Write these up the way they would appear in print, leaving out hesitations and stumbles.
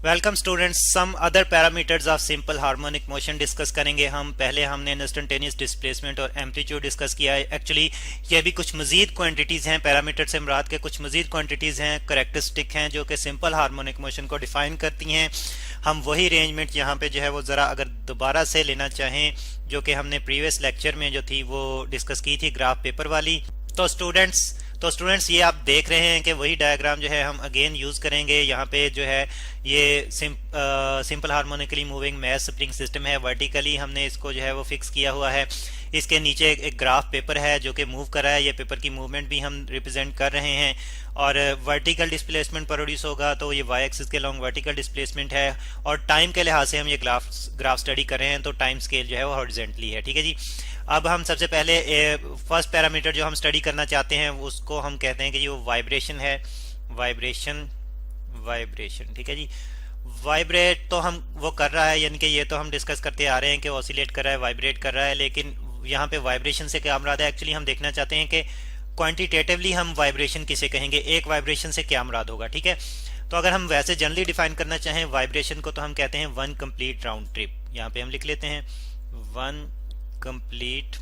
Welcome students, some other parameters of simple harmonic motion discuss करेंगे हम। पहले हमने इंस्टेंटेनियस डिस्प्लेसमेंट और एम्पलीट्यूड डिस्कस किया है। एक्चुअली ये भी कुछ मजीद क्वांटिटीज़ हैं, पैरामीटर से मुराद के कुछ मजीद क्वांटिटीज़ हैं, करेक्टरिस्टिक हैं जो कि सिंपल हार्मोनिक मोशन को डिफाइन करती हैं। हम वही अरेंजमेंट यहाँ पे जो है वो ज़रा अगर दोबारा से लेना चाहें, जो कि हमने प्रीवियस लेक्चर में जो थी वो डिस्कस की थी, ग्राफ पेपर वाली। तो स्टूडेंट्स ये आप देख रहे हैं कि वही डायग्राम जो है हम अगेन यूज करेंगे। यहाँ पे जो है ये simple harmonically moving mass spring system है। वर्टिकली हमने इसको जो है वो फिक्स किया हुआ है। इसके नीचे एक ग्राफ पेपर है जो कि मूव कर रहा है। ये पेपर की मूवमेंट भी हम रिप्रेजेंट कर रहे हैं। और वर्टिकल डिस्प्लेसमेंट प्रोड्यूस होगा तो ये वाई एक्सिस के लॉन्ग वर्टिकल डिस्प्लेसमेंट है। और टाइम के लिहाज से हम ये ग्राफ स्टडी कर रहे हैं तो टाइम स्केल जो है वो हॉरिजॉन्टली है। ठीक है जी। अब हम सबसे पहले फर्स्ट पैरामीटर जो हम स्टडी करना चाहते हैं उसको हम कहते हैं कि वो वाइब्रेशन है। वाइब्रेशन ठीक है जी। वाइब्रेट तो हम वो कर रहा है, यानी कि ये तो हम डिस्कस करते आ रहे हैं कि ऑसिलेट कर रहा है, वाइब्रेट कर रहा है। लेकिन यहाँ पे वाइब्रेशन से क्या मुराद है? एक्चुअली हम देखना चाहते हैं कि क्वांटिटेटिवली हम वाइब्रेशन किसे कहेंगे, एक वाइब्रेशन से क्या मुराद होगा। ठीक है, तो अगर हम वैसे जनरली डिफाइन करना चाहें वाइब्रेशन को तो हम कहते हैं वन कंप्लीट राउंड ट्रिप। यहाँ पे हम लिख लेते हैं one complete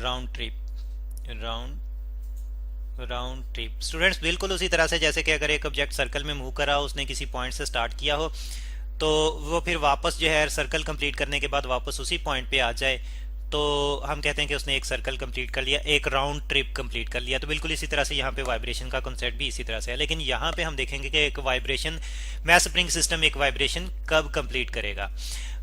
round trip. Students बिल्कुल उसी तरह से जैसे कि अगर एक ऑब्जेक्ट सर्कल में मूव कर रहा हो, उसने किसी पॉइंट से स्टार्ट किया हो तो वो फिर वापस जो है सर्कल कंप्लीट करने के बाद वापस उसी पॉइंट पे आ जाए तो हम कहते हैं कि उसने एक सर्कल कंप्लीट कर लिया, एक राउंड ट्रिप कंप्लीट कर लिया। तो बिल्कुल इसी तरह से यहाँ पे वाइब्रेशन का कॉन्सेप्ट भी इसी तरह से है। लेकिन यहाँ पे हम देखेंगे कि एक वाइब्रेशन मैस स्प्रिंग सिस्टम एक वाइब्रेशन कब कंप्लीट करेगा।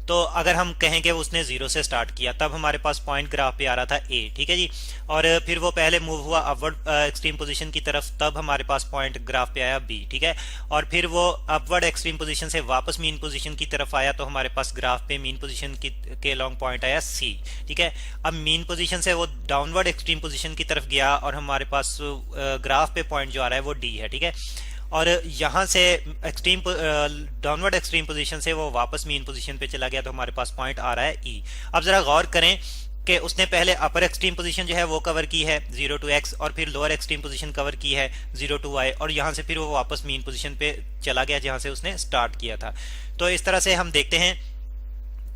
तो अगर हम कहें कि उसने जीरो से स्टार्ट किया तब हमारे पास पॉइंट ग्राफ पे आ रहा था ए। ठीक है जी। और फिर वो पहले मूव हुआ अपवर्ड एक्सट्रीम पोजीशन की तरफ, तब हमारे पास पॉइंट ग्राफ पे आया बी। ठीक है, और फिर वो अपवर्ड एक्सट्रीम पोजीशन से वापस मीन पोजीशन की तरफ आया तो हमारे पास ग्राफ पे मीन पोजीशन के लॉन्ग पॉइंट आया सी। ठीक है, अब मीन पोजीशन से वो डाउनवर्ड एक्सट्रीम पोजीशन की तरफ गया और हमारे पास ग्राफ पे पॉइंट जो आ रहा है वो डी है। ठीक है, और यहाँ से एक्सट्रीम डाउनवर्ड एक्सट्रीम पोजीशन से वो वापस मीन पोजीशन पे चला गया तो हमारे पास पॉइंट आ रहा है ई। अब जरा गौर करें कि उसने पहले अपर एक्सट्रीम पोजीशन जो है वो कवर की है 0 to x, और फिर लोअर एक्सट्रीम पोजीशन कवर की है 0 to y, और यहाँ से फिर वो वापस मीन पोजीशन पे चला गया जहाँ से उसने स्टार्ट किया था। तो इस तरह से हम देखते हैं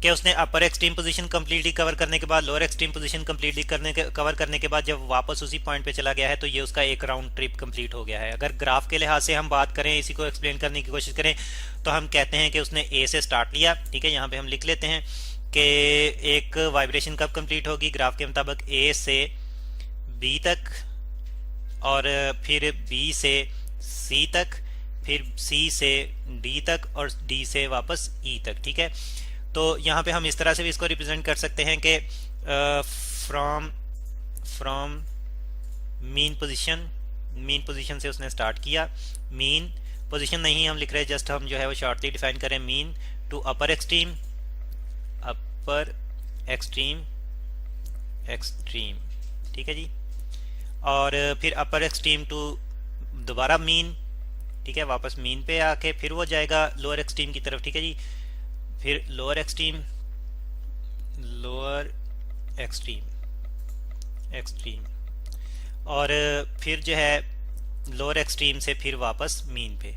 कि उसने अपर एक्सट्रीम पोजीशन कंप्लीटली कवर करने के बाद lower extreme position completely cover करने के बाद जब वापस उसी पॉइंट पे चला गया है तो ये उसका एक राउंड ट्रिप कंप्लीट हो गया है। अगर ग्राफ के लिहाज से हम बात करें, इसी को एक्सप्लेन करने की कोशिश करें तो हम कहते हैं कि उसने ए से स्टार्ट लिया। ठीक है, यहाँ पे हम लिख लेते हैं कि एक वाइब्रेशन कब कंप्लीट होगी ग्राफ के मुताबिक, ए से बी तक, और फिर बी से सी तक, फिर सी से डी तक, और डी से वापस ई तक। ठीक है, तो यहाँ पे हम इस तरह से भी इसको रिप्रेजेंट कर सकते हैं कि फ्रॉम मीन पोजीशन से उसने स्टार्ट किया। मीन पोजीशन नहीं हम लिख रहे, जस्ट हम जो है वो शॉर्टली डिफाइन करें मीन टू अपर एक्सट्रीम ठीक है जी, और फिर अपर एक्सट्रीम टू दोबारा मीन। ठीक है, वापस मीन पे आके फिर वो जाएगा लोअर एक्सट्रीम की तरफ। ठीक है जी, फिर लोअर एक्सट्रीम और फिर जो है लोअर एक्सट्रीम से फिर वापस मीन पे।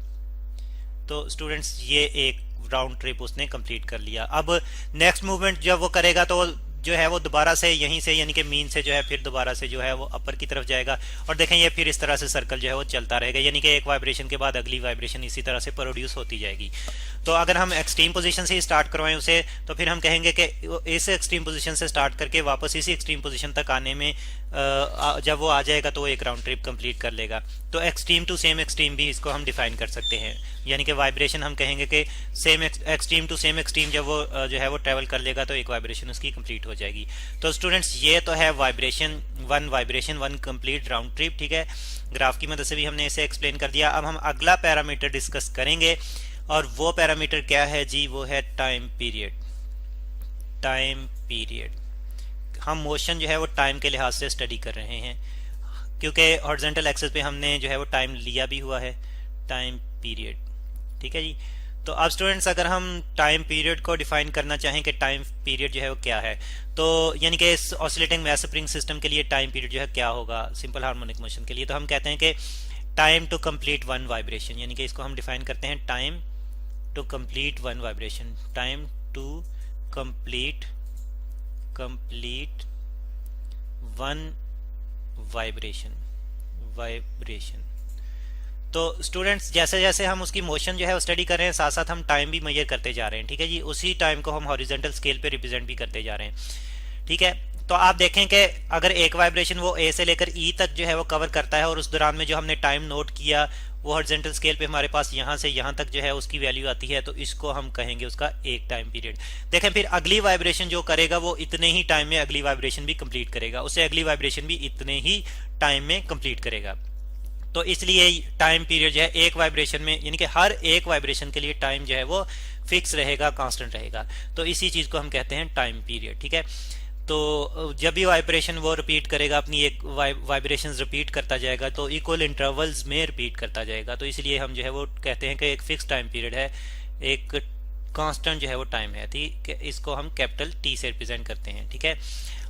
तो स्टूडेंट्स ये एक राउंड ट्रिप उसने कंप्लीट कर लिया। अब नेक्स्ट मूवमेंट जब वो करेगा तो जो है वो दोबारा से यहीं से यानी कि मीन से जो है फिर दोबारा से जो है वो अपर की तरफ जाएगा। और देखें ये फिर इस तरह से सर्कल जो है वो चलता रहेगा, यानी कि एक वाइब्रेशन के बाद अगली वाइब्रेशन इसी तरह से प्रोड्यूस होती जाएगी। तो अगर हम एक्सट्रीम पोजीशन से ही स्टार्ट करवाएं उसे तो फिर हम कहेंगे कि इस एक्सट्रीम पोजीशन से स्टार्ट करके वापस इसी एक्सट्रीम पोजीशन तक आने में जब वो आ जाएगा तो वो एक राउंड ट्रिप कंप्लीट कर लेगा। तो एक्सट्रीम टू सेम एक्सट्रीम भी इसको हम डिफाइन कर सकते हैं, यानी कि वाइब्रेशन हम कहेंगे कि same extreme to same extreme जब वो जो है वो ट्रेवल कर लेगा तो एक वाइब्रेशन उसकी कंप्लीट हो जाएगी। तो स्टूडेंट्स ये तो है vibration one complete round trip. ठीक है, ग्राफ की मदद से भी हमने इसे एक्सप्लेन कर दिया। अब हम अगला पैरामीटर डिस्कस करेंगे और वो पैरामीटर क्या है जी? वो है टाइम पीरियड। हम मोशन जो है वो टाइम के लिहाज से स्टडी कर रहे हैं क्योंकि हॉरिजॉन्टल एक्सिस पे हमने जो है वो टाइम लिया भी हुआ है, टाइम पीरियड। ठीक है जी। तो अब स्टूडेंट्स अगर हम टाइम पीरियड को डिफाइन करना चाहें कि टाइम पीरियड जो है वो क्या है, तो यानी कि इस ऑसिलेटिंग मैस स्प्रिंग सिस्टम के लिए टाइम पीरियड जो है क्या होगा सिंपल हार्मोनिक मोशन के लिए, तो हम कहते हैं कि time to complete one vibration, यानी कि इसको हम डिफाइन करते हैं time to complete one vibration, time to complete one vibration. तो स्टूडेंट्स जैसे जैसे हम उसकी मोशन जो है वो स्टडी कर रहे हैं, साथ साथ हम टाइम भी मेजर करते जा रहे हैं, ठीक है जी। उसी टाइम को हम हॉरिजॉन्टल स्केल पे रिप्रेजेंट भी करते जा रहे हैं, ठीक है। तो आप देखें कि अगर एक वाइब्रेशन वो ए से लेकर ई तक जो है वो कवर करता है, और उस दौरान में जो हमने टाइम नोट किया वो हॉरिजॉन्टल स्केल पे हमारे पास यहाँ से यहाँ तक जो है उसकी वैल्यू आती है, तो इसको हम कहेंगे उसका एक टाइम पीरियड। देखें फिर अगली वाइब्रेशन जो करेगा वो इतने ही टाइम में अगली वाइब्रेशन भी कंप्लीट करेगा, उससे अगली वाइब्रेशन भी इतने ही टाइम में कंप्लीट करेगा। तो इसलिए टाइम पीरियड जो है एक वाइब्रेशन में, यानी कि हर एक वाइब्रेशन के लिए टाइम जो है वो फिक्स रहेगा, कांस्टेंट रहेगा। तो इसी चीज को हम कहते हैं टाइम पीरियड, ठीक है। तो जब भी वाइब्रेशन वो रिपीट करेगा, अपनी एक वाइब्रेशन रिपीट करता जाएगा, तो इक्वल इंटरवल्स में रिपीट करता जाएगा। तो इसलिए हम जो है वो कहते हैं कि एक फिक्स टाइम पीरियड है, एक कांस्टेंट जो है वो टाइम है, ठीक है। इसको हम कैपिटल टी से रिप्रेजेंट करते हैं, ठीक है।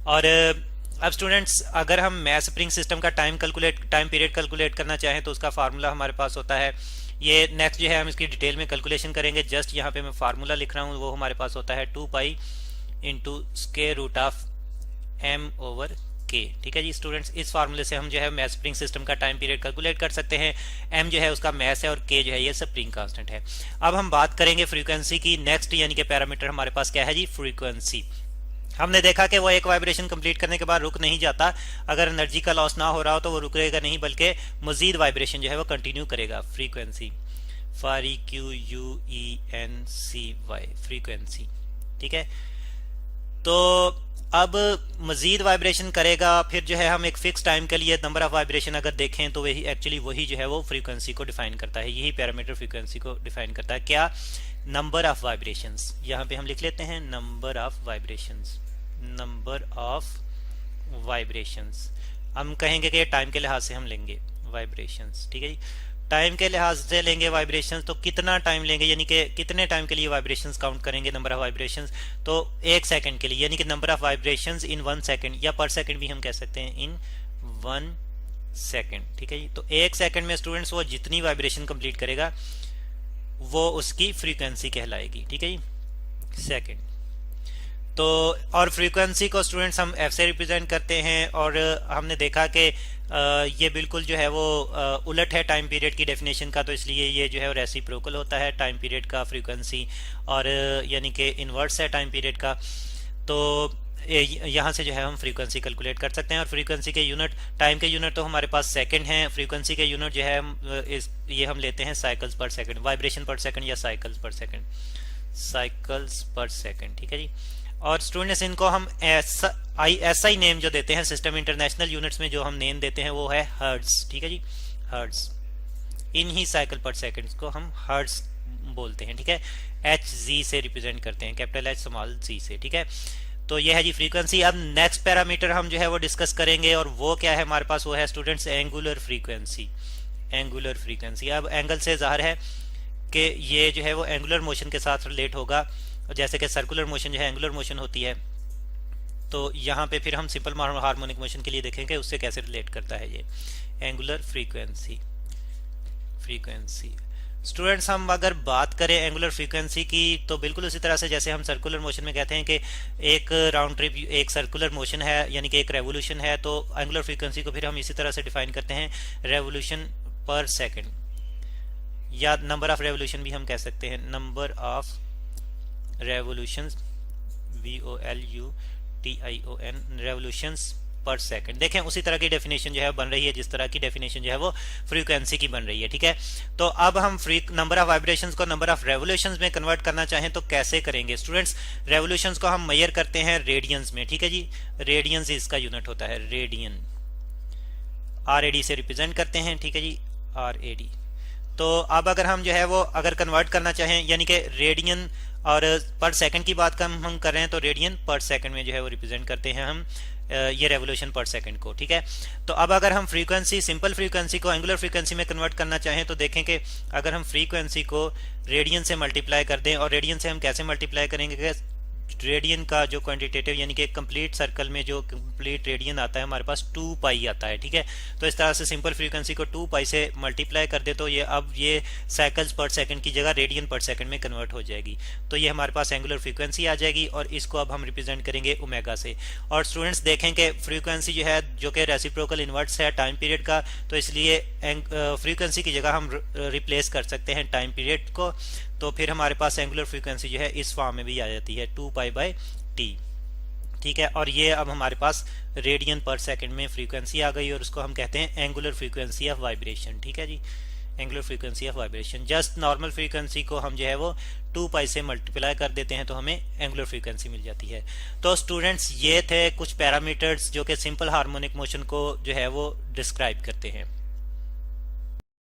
और अब स्टूडेंट्स अगर हम मैथ स्प्रिंग सिस्टम का टाइम पीरियड कैलकुलेट करना चाहें तो उसका फार्मूला हमारे पास होता है, ये नेक्स्ट जो है हम इसकी डिटेल में कैलकुलेशन करेंगे। जस्ट यहाँ पे मैं फार्मूला लिख रहा हूँ, वो हमारे पास होता है 2 pi into square root of m over k, ठीक है जी स्टूडेंट्स। इस फार्मूले से हम जो है मैथ स्प्रिंग सिस्टम का टाइम पीरियड कैलकुलेट कर सकते हैं। m जो है उसका मैथ है और k जो है ये स्प्रिंग कांस्टेंट है। अब हम बात करेंगे फ्रीक्वेंसी की नेक्स्ट, यानी कि पैरामीटर हमारे पास क्या है जी, फ्रीक्वेंसी। हमने देखा कि वो एक वाइब्रेशन कंप्लीट करने के बाद रुक नहीं जाता, अगर एनर्जी का लॉस ना हो रहा हो तो वो रुकेगा नहीं, बल्कि मजीद वाइब्रेशन जो है वो कंटिन्यू करेगा। फ्रीक्वेंसी FREQUENCY फ्रीक्वेंसी, ठीक है। तो अब मजीद वाइब्रेशन करेगा, फिर जो है हम एक फिक्स टाइम के लिए नंबर ऑफ वाइब्रेशन अगर देखें तो वही एक्चुअली वही जो है वो फ्रीक्वेंसी को डिफाइन करता है। यही पैरामीटर फ्रीक्वेंसी को डिफाइन करता है। क्या? Number of vibrations. यहाँ पे हम लिख लेते हैं number of vibrations, number of vibrations. हम कहेंगे कि टाइम के लिहाज से हम लेंगे वाइब्रेशंस, ठीक है जी। टाइम के लिहाज से लेंगे वाइब्रेशंस, तो कितना टाइम लेंगे, यानी कि कितने टाइम के लिए वाइब्रेशंस काउंट करेंगे, नंबर ऑफ वाइब्रेशंस। तो 1 सेकंड के लिए, यानी कि number of vibrations in 1 second, या पर सेकंड भी हम कह सकते हैं, इन 1 सेकंड, ठीक है जी। तो 1 सेकंड में स्टूडेंट्स वो जितनी वाइब्रेशन कंप्लीट करेगा वो उसकी फ्रीक्वेंसी कहलाएगी, ठीक है जी, सेकंड। तो और फ्रीक्वेंसी को स्टूडेंट्स हम एफ से रिप्रेजेंट करते हैं, और हमने देखा कि ये बिल्कुल जो है वो उलट है टाइम पीरियड की डेफिनेशन का, तो इसलिए ये जो है वो रेसिप्रोकल होता है टाइम पीरियड का फ्रीक्वेंसी, और यानी कि इन्वर्स है टाइम पीरियड का। तो यहाँ से जो है हम फ्रीक्वेंसी कैलकुलेट कर सकते हैं। और फ्रीक्वेंसी के यूनिट, टाइम के यूनिट तो हमारे पास सेकंड हैं, फ्रीक्वेंसी के यूनिट जो है ये हम लेते हैं साइकिल्स पर सेकंड, वाइब्रेशन पर सेकंड या साइकिल्स पर सेकंड, साइकिल्स पर सेकंड, ठीक है जी। और स्टूडेंट्स इनको हम SI नेम जो देते हैं, सिस्टम इंटरनेशनल यूनिट्स में जो हम नेम देते हैं वो है हर्ट्ज, ठीक है जी, हर्ट्ज। इन ही साइकिल पर सेकंड को हम हर्ट्ज बोलते हैं, ठीक है। HZ से रिप्रेजेंट करते हैं, कैपिटल H स्मॉल z से, ठीक है। तो यह है जी फ्रीक्वेंसी। अब नेक्स्ट पैरामीटर हम जो है वो डिस्कस करेंगे, और वो क्या है हमारे पास, वो है students angular frequency, angular frequency. अब एंगल से जाहिर है कि ये जो है वो एंगुलर मोशन के साथ रिलेट होगा, जैसे कि सर्कुलर मोशन जो है एंगुलर मोशन होती है। तो यहाँ पे फिर हम सिंपल हार्मोनिक मोशन के लिए देखेंगे उससे कैसे रिलेट करता है ये एंगुलर फ्रीक्वेंसी। फ्रीक्वेंसी स्टूडेंट्स हम अगर बात करें एंगुलर फ्रीक्वेंसी की, तो बिल्कुल उसी तरह से जैसे हम सर्कुलर मोशन में कहते हैं कि एक राउंड ट्रिप एक सर्कुलर मोशन है, यानी कि एक रेवोल्यूशन है, तो एंगुलर फ्रीक्वेंसी को फिर हम इसी तरह से डिफाइन करते हैं, रेवोल्यूशन पर सेकेंड, या नंबर ऑफ रेवोल्यूशन भी हम कह सकते हैं, number of revolutions, VOLUTION, revolutions पर सेकंड। देखें उसी तरह की डेफिनेशन जो है बन रही है जिस तरह की डेफिनेशन जो है वो फ्रीक्वेंसी की बन रही है, ठीक है। तो अब हम नंबर ऑफ वाइब्रेशंस को नंबर ऑफ रेवोल्यूशंस में कन्वर्ट करना चाहें तो कैसे करेंगे स्टूडेंट्स? रेवोल्यूशंस को हम मेजर करते हैं रेडियंस में, ठीक है जी। रेडियंस इसका यूनिट होता है, रेडियन, RAD से रिप्रेजेंट करते हैं, ठीक है जी, RAD। तो अब अगर हम जो है वो अगर कन्वर्ट करना चाहें, यानी कि रेडियन और पर सेकंड की बात हम कर रहे हैं, तो रेडियन पर सेकंड में जो है वो रिप्रेजेंट करते हैं हम ये रेवोल्यूशन पर सेकंड को, ठीक है। तो अब अगर हम फ्रीक्वेंसी, सिंपल फ्रीक्वेंसी को एंगुलर फ्रीक्वेंसी में कन्वर्ट करना चाहें तो देखें कि अगर हम फ्रीक्वेंसी को रेडियन से मल्टीप्लाई कर दें, और रेडियन से हम कैसे मल्टीप्लाई करेंगे कि रेडियन का जो क्वांटिटेटिव यानी कि कंप्लीट सर्कल में जो कंप्लीट रेडियन आता है हमारे पास 2 पाई आता है, ठीक है। तो इस तरह से सिंपल फ्रीक्वेंसी को 2 पाई से मल्टीप्लाई कर दे तो ये अब ये साइकिल्स पर सेकंड की जगह रेडियन पर सेकंड में कन्वर्ट हो जाएगी। तो ये हमारे पास एंगुलर फ्रीक्वेंसी आ जाएगी और इसको अब हम रिप्रेजेंट करेंगे ओमेगा से। और स्टूडेंट्स देखें कि फ्रीक्वेंसी जो है जो कि रेसिप्रोकल इन्वर्स है टाइम पीरियड का, तो इसलिए फ्रीक्वेंसी की जगह हम रिप्लेस कर सकते हैं टाइम पीरियड को। तो फिर हमारे पास एंगुलर फ्रीक्वेंसी जो है इस फॉर्म में भी आ जाती है 2 पाई बाई टी, ठीक है। और ये अब हमारे पास रेडियन पर सेकंड में फ्रीक्वेंसी आ गई और उसको हम कहते हैं एंगुलर फ्रीक्वेंसी ऑफ वाइब्रेशन, ठीक है जी। Angular frequency of vibration, just normal frequency को हम जो है वो 2 पाई से मल्टीप्लाई कर देते हैं तो हमें एंगुलर फ्रीक्वेंसी मिल जाती है। तो स्टूडेंट्स ये थे कुछ पैरामीटर्स जो कि सिंपल हार्मोनिक मोशन को जो है वो डिस्क्राइब करते हैं।